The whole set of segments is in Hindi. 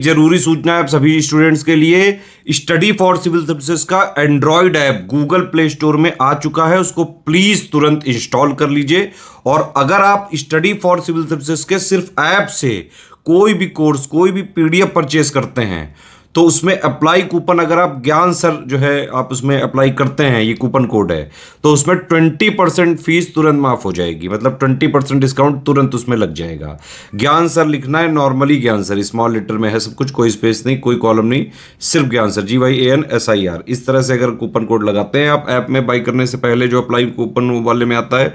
जरूरी सूचना है आप सभी स्टूडेंट्स के लिए। स्टडी फॉर सिविल सर्विसेज का Android app Google play store में आ चुका है, उसको प्लीज तुरंत इंस्टॉल कर लीजिए। और अगर आप स्टडी फॉर सिविल सर्विसेज के सिर्फ ऐप से कोई भी कोर्स, कोई भी पीडीएफ परचेस करते हैं तो उसमें अप्लाई कूपन, अगर आप ज्ञान सर जो है आप उसमें अप्लाई करते हैं, ये कूपन कोड है, तो उसमें 20% फीस तुरंत माफ हो जाएगी। मतलब 20% डिस्काउंट तुरंत उसमें लग जाएगा। ज्ञान सर लिखना है, नॉर्मली ज्ञान सर, स्मॉल लेटर में है सब कुछ, कोई स्पेस नहीं, कोई कॉलम नहीं, सिर्फ ज्ञान सर, GYANSIR। इस तरह से अगर कूपन कोड लगाते हैं आप ऐप में बाई करने से पहले, जो अप्लाई कूपन वाले में आता है,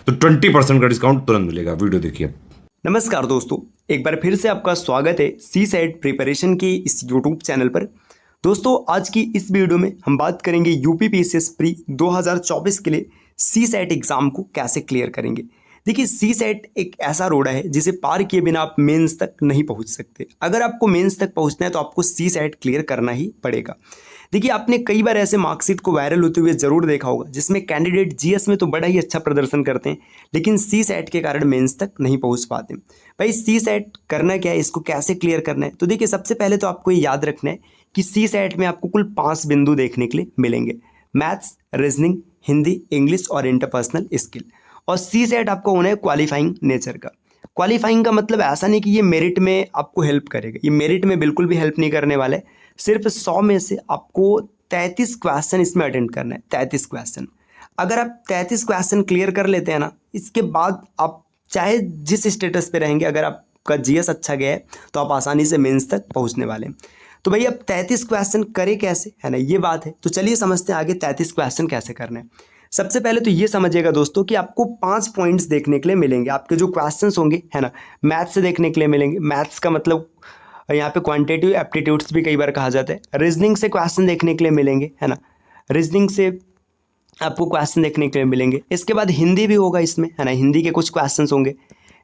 तो 20% का डिस्काउंट तुरंत मिलेगा। वीडियो देखिए। नमस्कार दोस्तों, एक बार फिर से आपका स्वागत है सी सेट प्रिपरेशन के इस यूट्यूब चैनल पर। दोस्तों, आज की इस वीडियो में हम बात करेंगे यूपी पीसीएस प्री 2024 के लिए सी सेट एग्ज़ाम को कैसे क्लियर करेंगे। देखिए, सी सेट एक ऐसा रोड है जिसे पार किए बिना आप मेंस तक नहीं पहुंच सकते। अगर आपको मेंस तक पहुंचना है तो आपको सी सेट क्लियर करना ही पड़ेगा। देखिए, आपने कई बार ऐसे मार्कशीट को वायरल होते हुए ज़रूर देखा होगा जिसमें कैंडिडेट जीएस में तो बड़ा ही अच्छा प्रदर्शन करते हैं लेकिन सी सेट के कारण मेंस तक नहीं पहुंच पाते। भाई, सी सेट करना क्या है, इसको कैसे क्लियर करना है? तो देखिए, सबसे पहले तो आपको ये याद रखना है कि सी सेट में आपको कुल 5 बिंदु देखने के लिए मिलेंगे: मैथ्स, रीजनिंग, हिंदी, इंग्लिश और इंटरपर्सनल स्किल। और सी सेट आपको होना है क्वालिफाइंग नेचर का। क्वालिफाइंग का मतलब ऐसा नहीं कि ये मेरिट में आपको हेल्प करेगा, ये मेरिट में बिल्कुल भी हेल्प नहीं करने वाला है। सिर्फ 100 में से आपको 33 क्वेश्चन इसमें अटेंड करना है। 33 क्वेश्चन, अगर आप 33 क्वेश्चन क्लियर कर लेते हैं ना, इसके बाद आप चाहे जिस स्टेटस पे रहेंगे, अगर आपका जीएस अच्छा गया है तो आप आसानी से मेंस तक पहुंचने वाले हैं। तो भाई, अब 33 क्वेश्चन करें कैसे, है ना, ये बात है। तो चलिए समझते हैं आगे 33 क्वेश्चन कैसे करने हैं। सबसे पहले तो ये समझिएगा दोस्तों कि आपको 5 पॉइंट्स देखने के लिए मिलेंगे। आपके जो क्वेश्चंस होंगे, है ना, मैथ्स से देखने के लिए मिलेंगे। मैथ्स का मतलब यहाँ पे क्वांटिटेटिव एप्टीट्यूड्स भी कई बार कहा जाता है। रीजनिंग से क्वेश्चन देखने के लिए मिलेंगे, है ना, रीजनिंग से आपको क्वेश्चन देखने के लिए मिलेंगे। इसके बाद हिंदी भी होगा इसमें, है ना, हिंदी के कुछ क्वेश्चंस होंगे।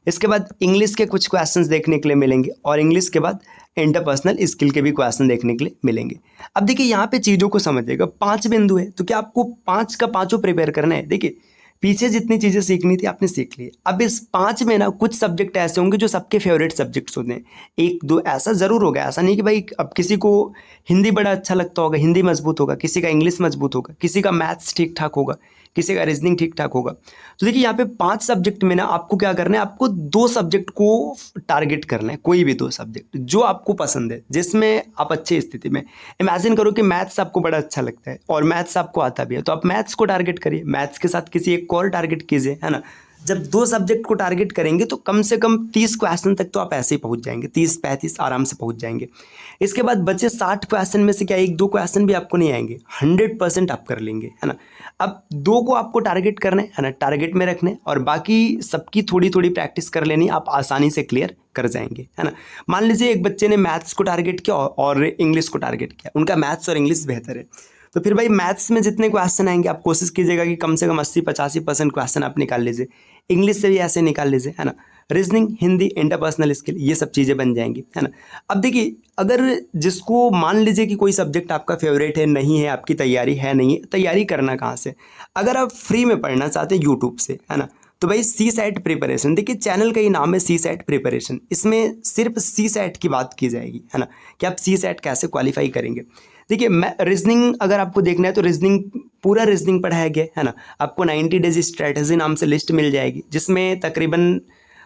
इसके बाद इंग्लिश के कुछ क्वेश्चंस देखने के लिए मिलेंगे और इंग्लिश के बाद इंटरपर्सनल स्किल के भी क्वेश्चन देखने के लिए मिलेंगे। अब देखिए, यहाँ पे चीज़ों को समझिएगा। 5 बिंदु है तो क्या आपको 5 का 5 प्रिपेयर करना है? देखिए, पीछे जितनी चीज़ें सीखनी थी आपने सीख ली। अब इस 5 में ना कुछ सब्जेक्ट ऐसे होंगे जो सबके फेवरेट सब्जेक्ट्स होते हैं। एक दो ऐसा ज़रूर होगा, ऐसा नहीं कि भाई अब किसी को हिंदी बड़ा अच्छा लगता होगा, हिंदी मजबूत होगा, किसी का इंग्लिश मजबूत होगा, किसी का मैथ्स ठीक ठाक होगा, किसी का रीजनिंग ठीक ठाक होगा। तो देखिए, यहाँ पे 5 सब्जेक्ट में ना आपको क्या करना है, आपको 2 सब्जेक्ट को टारगेट करना है। कोई भी 2 सब्जेक्ट जो आपको पसंद है, जिसमें आप अच्छी स्थिति में। इमेजिन करो कि मैथ्स आपको बड़ा अच्छा लगता है और मैथ्स आपको आता भी है, तो आप मैथ्स को टारगेट करिए। मैथ्स के साथ किसी एक को और टारगेट कीजिए, है ना। जब 2 सब्जेक्ट को टारगेट करेंगे तो कम से कम 30 क्वेश्चन तक तो आप ऐसे ही पहुंच जाएंगे, 30-35 आराम से पहुंच जाएंगे। इसके बाद बचे 60 क्वेश्चन में से क्या 1-2 क्वेश्चन भी आपको नहीं आएंगे, 100% आप कर लेंगे, है ना। अब 2 को आपको टारगेट करना है ना, टारगेट में रखने, और बाकी सबकी थोड़ी थोड़ी प्रैक्टिस कर लेनी, आप आसानी से क्लियर कर जाएंगे, है ना। मान लीजिए एक बच्चे ने मैथ्स को टारगेट किया और इंग्लिश को टारगेट किया, उनका मैथ्स और इंग्लिश बेहतर है, तो फिर भाई मैथ्स में जितने क्वेश्चन आएंगे आप कोशिश कीजिएगा कि कम से कम 80-85% क्वेश्चन आप निकाल लीजिए। इंग्लिश से भी ऐसे निकाल लीजिए, है ना। रीजनिंग, हिंदी, इंटरपर्सनल स्किल, ये सब चीज़ें बन जाएंगी, है ना। अब देखिए, अगर जिसको मान लीजिए कि कोई सब्जेक्ट आपका फेवरेट है नहीं है, आपकी तैयारी है नहीं है, तैयारी करना कहाँ से? अगर आप फ्री में पढ़ना चाहते हैं यूट्यूब से, है ना, तो भाई सी सेट प्रिपरेशन, देखिए चैनल का ही नाम है सी सेट प्रिपरेशन। इसमें सिर्फ सी सेट की बात की जाएगी, है ना, कि आप सी सेट कैसे क्वालिफाई करेंगे। देखिए, मैं रीजनिंग अगर आपको देखना है तो रीजनिंग, पूरा रीजनिंग पढ़ाया गया है ना। आपको 90 डेज स्ट्रेटजी नाम से लिस्ट मिल जाएगी जिसमें तकरीबन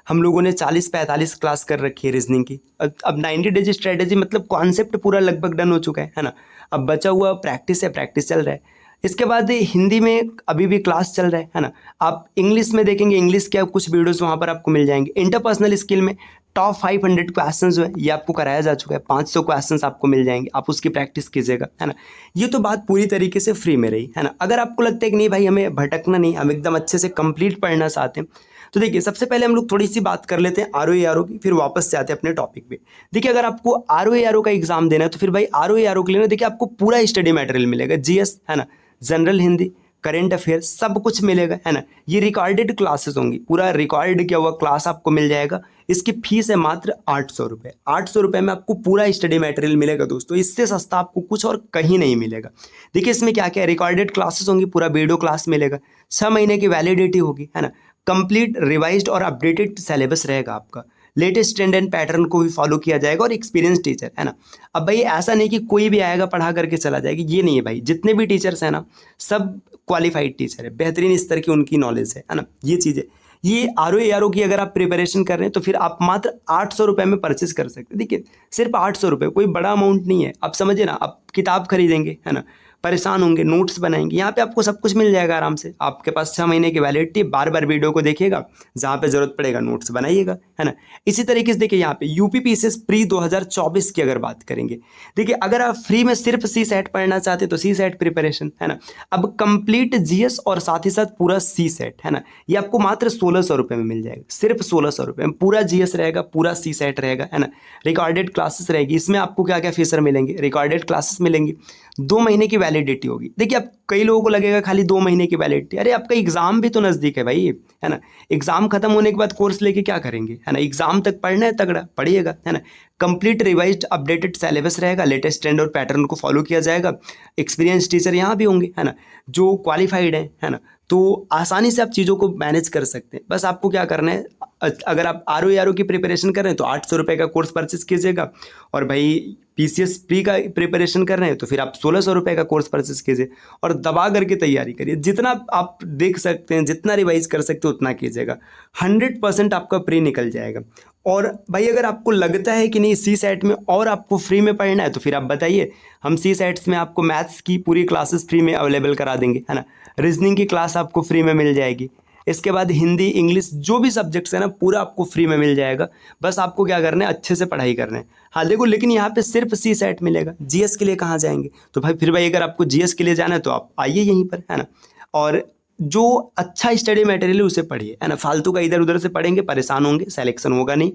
हम लोगों ने 40-45 क्लास कर रखी है रीजनिंग की। अब 90 डेज स्ट्रेटजी मतलब कॉन्सेप्ट पूरा लगभग डन हो चुका है ना। अब बचा हुआ प्रैक्टिस है, प्रैक्टिस चल रहा है। इसके बाद हिंदी में अभी भी क्लास चल रहा है ना। आप इंग्लिश में देखेंगे, इंग्लिश के कुछ वीडियोस वहाँ पर आपको मिल जाएंगे। इंटरपर्सनल स्किल में टॉप 500 क्वेश्चन जो है ये आपको कराया जा चुका है। 500 क्वेश्चन आपको मिल जाएंगे, आप उसकी प्रैक्टिस कीजिएगा, है ना। ये तो बात पूरी तरीके से फ्री में रही, है ना। अगर आपको लगता है कि नहीं भाई हमें भटकना नहीं, हम एकदम अच्छे से कंप्लीट पढ़ना चाहते हैं, तो देखिए सबसे पहले हम लोग थोड़ी सी बात कर लेते हैं ROA RO की, फिर वापस से आते हैं अपने टॉपिक पे। देखिए, अगर आपको ROA RO का एग्जाम देना है तो फिर भाई ROA RO के लिए ना देखिए आपको पूरा स्टडी मटेरियल मिलेगा। जीएस, है ना, जनरल हिंदी, करेंट अफेयर, सब कुछ मिलेगा, है ना। ये रिकॉर्डेड क्लासेस होंगी, पूरा रिकॉर्ड किया हुआ क्लास आपको मिल जाएगा। इसकी फीस है मात्र 800 रुपये। 800 रुपये में आपको पूरा स्टडी मटेरियल मिलेगा दोस्तों। इससे सस्ता आपको कुछ और कहीं नहीं मिलेगा। देखिए, इसमें क्या क्या है, रिकॉर्डेड क्लासेस होंगी, पूरा वीडियो क्लास मिलेगा, 6 महीने की वैलिडिटी होगी, है ना। कंप्लीट रिवाइज्ड और अपडेटेड सिलेबस रहेगा आपका। लेटेस्ट ट्रेंड एंड पैटर्न को भी फॉलो किया जाएगा और एक्सपीरियंस टीचर है ना। अब भाई ऐसा नहीं कि कोई भी आएगा पढ़ा करके चला जाएगा, ये नहीं है भाई। जितने भी टीचर्स हैं ना सब क्वालिफाइड टीचर है, बेहतरीन स्तर की उनकी नॉलेज है ना, ये चीज़ है। ये RO की अगर आप प्रिपरेशन कर रहे हैं तो फिर आप मात्र 800 रुपये में परचेज कर सकते हैं। देखिए सिर्फ 800 रुपये, कोई बड़ा अमाउंट नहीं है। आप समझिए ना, आप किताब खरीदेंगे है ना, परेशान होंगे, नोट्स बनाएंगे, यहाँ पे आपको सब कुछ मिल जाएगा आराम से। आपके पास 6 महीने की वैलिडिटी, बार बार वीडियो को देखिएगा, जहाँ पे ज़रूरत पड़ेगा नोट्स बनाइएगा है ना। इसी तरीके से देखिए यहाँ पे UPPSS प्री 2024 की अगर बात करेंगे, देखिए अगर आप फ्री में सिर्फ CSET पढ़ना चाहते तो CSET प्रिपरेशन है ना। अब कंप्लीट GS और साथ ही साथ पूरा CSET है ना, ये आपको मात्र 1600 रुपये में मिल जाएगा, सिर्फ 1600 रुपये में पूरा GS रहेगा, पूरा CSET रहेगा है ना। रिकॉर्डेड क्लासेस रहेगी, इसमें आपको क्या क्या फीचर मिलेंगे, रिकॉर्डेड क्लासेस मिलेंगी, 2 महीने की वैलिडिटी होगी। देखिए अब कई लोगों को लगेगा खाली 2 महीने की वैलिडिटी, अरे आपका एग्जाम भी तो नज़दीक है भाई है ना। एग्जाम खत्म होने के बाद कोर्स लेके क्या करेंगे है ना, एग्जाम तक पढ़ना है, तगड़ा पढ़िएगा है ना। कंप्लीट रिवाइज्ड अपडेटेड सिलेबस रहेगा, लेटेस्ट ट्रेंड और पैटर्न को फॉलो किया जाएगा। एक्सपीरियंस टीचर यहाँ भी होंगे है ना, जो क्वालिफाइड है ना, तो आसानी से आप चीज़ों को मैनेज कर सकते हैं। बस आपको क्या करना है, अगर आप RO की प्रिपरेशन कर रहे हैं तो 800 रुपये का कोर्स परचेस कीजिएगा, और भाई PCS प्री का प्रिपरेशन कर रहे हैं तो फिर आप 1600 रुपये का कोर्स परचेस कीजिए और दबा करके तैयारी करिए। जितना आप देख सकते हैं, जितना रिवाइज कर सकते हो उतना कीजिएगा, 100% आपका प्री निकल जाएगा। और भाई अगर आपको लगता है कि नहीं CSET में और आपको फ्री में पढ़ना है तो फिर आप बताइए, हम CSETs में आपको मैथ्स की पूरी क्लासेस फ्री में अवेलेबल करा देंगे है ना। रीजनिंग की क्लास आपको फ्री में मिल जाएगी, इसके बाद हिंदी, इंग्लिश, जो भी सब्जेक्ट्स है ना पूरा आपको फ्री में मिल जाएगा। बस आपको क्या करना है, अच्छे से पढ़ाई करना है। हाँ देखो, लेकिन यहाँ पे सिर्फ CSET मिलेगा, GS के लिए कहाँ जाएंगे। तो भाई अगर आपको GS के लिए जाना है तो आप आइए यहीं पर है ना, और जो अच्छा स्टडी मटेरियल है उसे पढ़िए है ना। फालतू का इधर उधर से पढ़ेंगे, परेशान होंगे, सिलेक्शन होगा नहीं,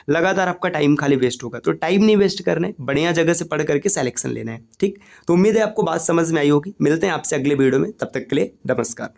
लगातार आपका टाइम खाली वेस्ट होगा। तो टाइम नहीं वेस्ट करना है, बढ़िया जगह से पढ़ करके सिलेक्शन लेना है, ठीक। तो उम्मीद है आपको बात समझ में आई होगी। मिलते हैं आपसे अगले वीडियो में, तब तक के लिए नमस्कार।